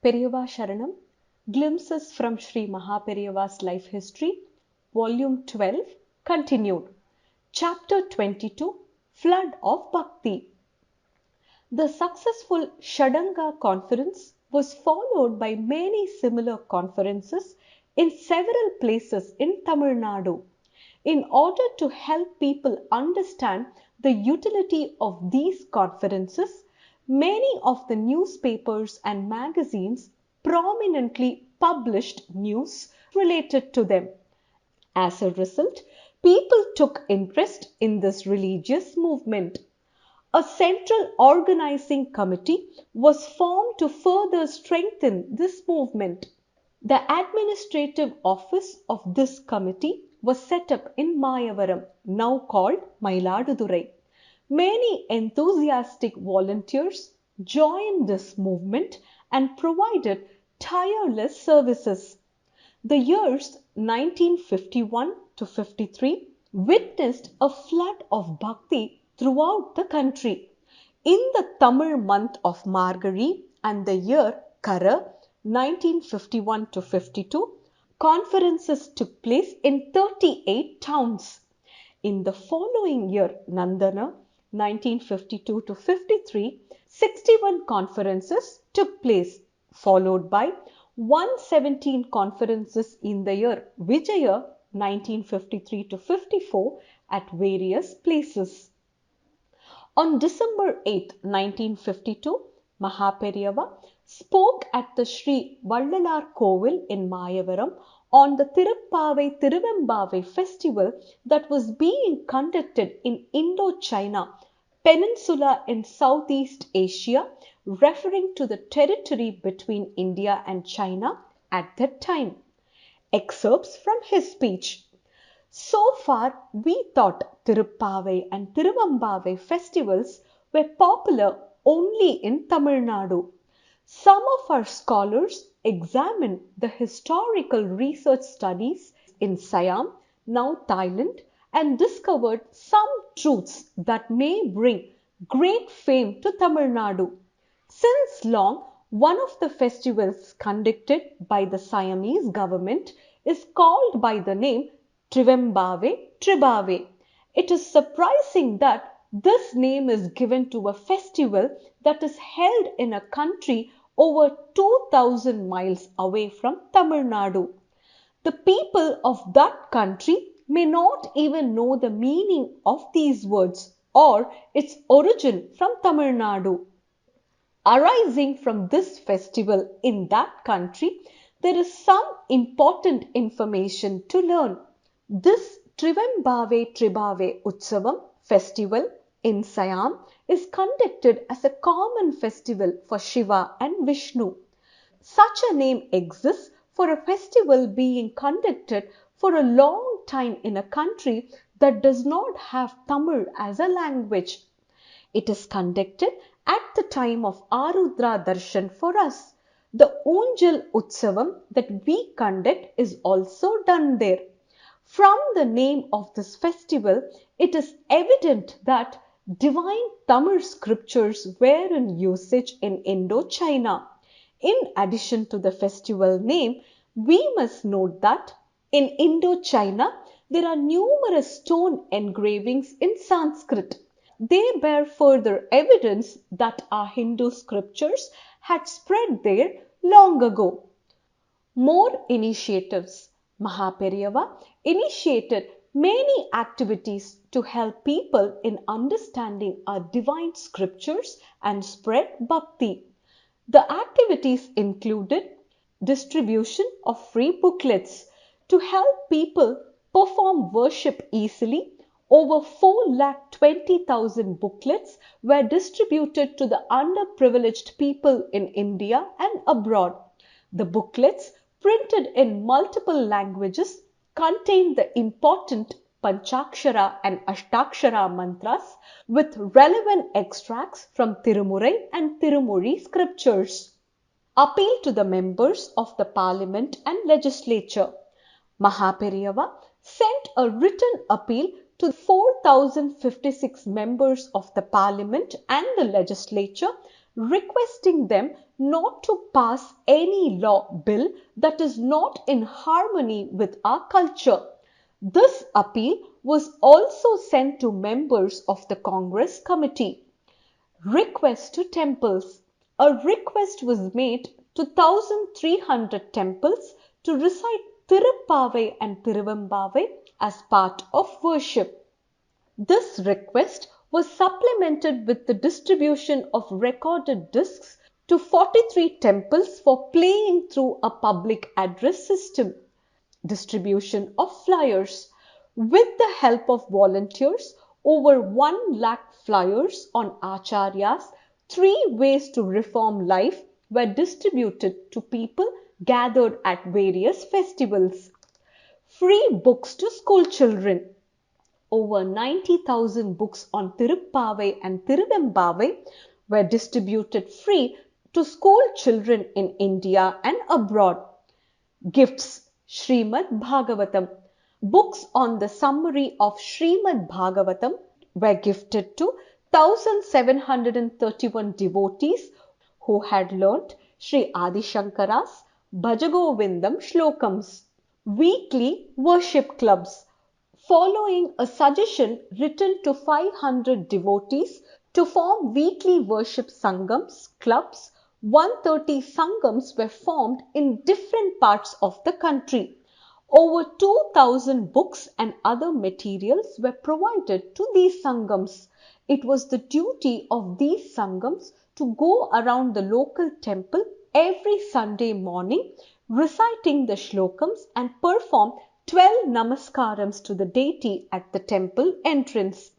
Periyava Sharanam, Glimpses from Sri Periyava's Life History, Volume 12, continued. Chapter 22, Flood of Bhakti. The successful Shadanga conference was followed by many similar conferences in several places in Tamil Nadu. In order to help people understand the utility of these conferences, many of the newspapers and magazines prominently published news related to them. As a result, people took interest in this religious movement. A central organizing committee was formed to further strengthen this movement. The administrative office of this committee was set up in Mayavaram, now called Mayiladurai. Many enthusiastic volunteers joined this movement and provided tireless services. The years 1951 to 53 witnessed a flood of bhakti throughout the country. In the Tamil month of Margazhi and the year Kara 1951 to 52, conferences took place in 38 towns. In the following year, Nandana 1952 to 53, 61 conferences took place, followed by 117 conferences in the year Vijaya 1953 to 54 at various places. On December 8, 1952, Maha Periyava spoke at the Sri Vallalar Kovil in Mayavaram on the Thiruppavai Thiruvembavai festival that was being conducted in Indo-China peninsula in Southeast Asia, referring to the territory between India and China at that time. Excerpts from his speech. So far, we thought Thiruppavai and Thiruvembavai festivals were popular only in Tamil Nadu. Some of our scholars examined the historical research studies in Siam, now Thailand, and discovered some truths that may bring great fame to Tamil Nadu. Since long, one of the festivals conducted by the Siamese government is called by the name Trivembave Tribave. It is surprising that this name is given to a festival that is held in a country over 2000 miles away from Tamil Nadu. The people of that country may not even know the meaning of these words or its origin from Tamil Nadu. Arising from this festival in that country, there is some important information to learn. This Trivembave Tribave Utsavam festival in Siam is conducted as a common festival for Shiva and Vishnu. Such a name exists for a festival being conducted for a long time in a country that does not have Tamil as a language. It is conducted at the time of Arudra Darshan for us. The Unjal Utsavam that we conduct is also done there. From the name of this festival, it is evident that divine Tamil scriptures were in usage in Indo-China. In addition to the festival name, we must note that in Indo-China, there are numerous stone engravings in Sanskrit. They bear further evidence that our Hindu scriptures had spread there long ago. More initiatives. Maha Periyava initiated many activities to help people in understanding our divine scriptures and spread bhakti. The activities included distribution of free booklets to help people perform worship easily. Over 4,20,000 booklets were distributed to the underprivileged people in India and abroad. The booklets, printed in multiple languages, contain the important Panchakshara and Ashtakshara mantras with relevant extracts from Tirumurai and Tirumozhi scriptures. Appeal to the members of the Parliament and Legislature. Maha Periyava sent a written appeal to 4,056 members of the Parliament and the Legislature, requesting them not to pass any bill that is not in harmony with our culture. This appeal was also sent to members of the Congress Committee. Request to temples. A request was made to 1,300 temples to recite Tiruppavai and Tiruvembavai as part of worship. This request was supplemented with the distribution of recorded discs to 43 temples for playing through a public address system. Distribution of flyers. With the help of volunteers, over 1 lakh flyers on Acharyas, 3 ways to reform life were distributed to people gathered at various festivals. Free books to school children. Over 90,000 books on Tiruppavai and Tiruvembavai were distributed free to school children in India and abroad. Gifts. Srimad Bhagavatam. Books on the summary of Srimad Bhagavatam were gifted to 1,731 devotees who had learnt Sri Adi Shankara's Bhajagovindam Shlokams. Weekly worship clubs. Following a suggestion written to 500 devotees to form weekly worship sangams, clubs, 130 sangams were formed in different parts of the country. Over 2,000 books and other materials were provided to these sangams. It was the duty of these sangams to go around the local temple every Sunday morning, reciting the shlokams and perform 12 namaskarams to the deity at the temple entrance.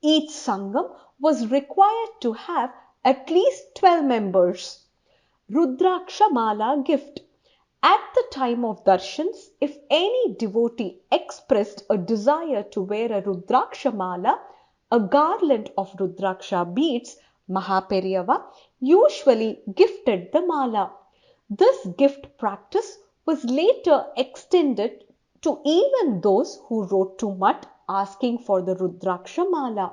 Each sangam was required to have at least 12 members. Rudraksha Mala gift. At the time of Darshans, if any devotee expressed a desire to wear a Rudraksha Mala, a garland of Rudraksha beads, Maha Periyava usually gifted the mala. This gift practice was later extended to even those who wrote to Mutt asking for the Rudraksha Mala.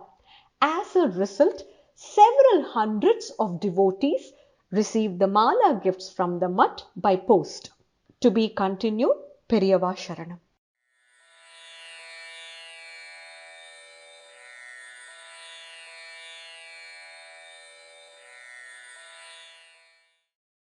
As a result, several hundreds of devotees received the mala gifts from the Mutt by post. To be continued, Periyava Sharanam.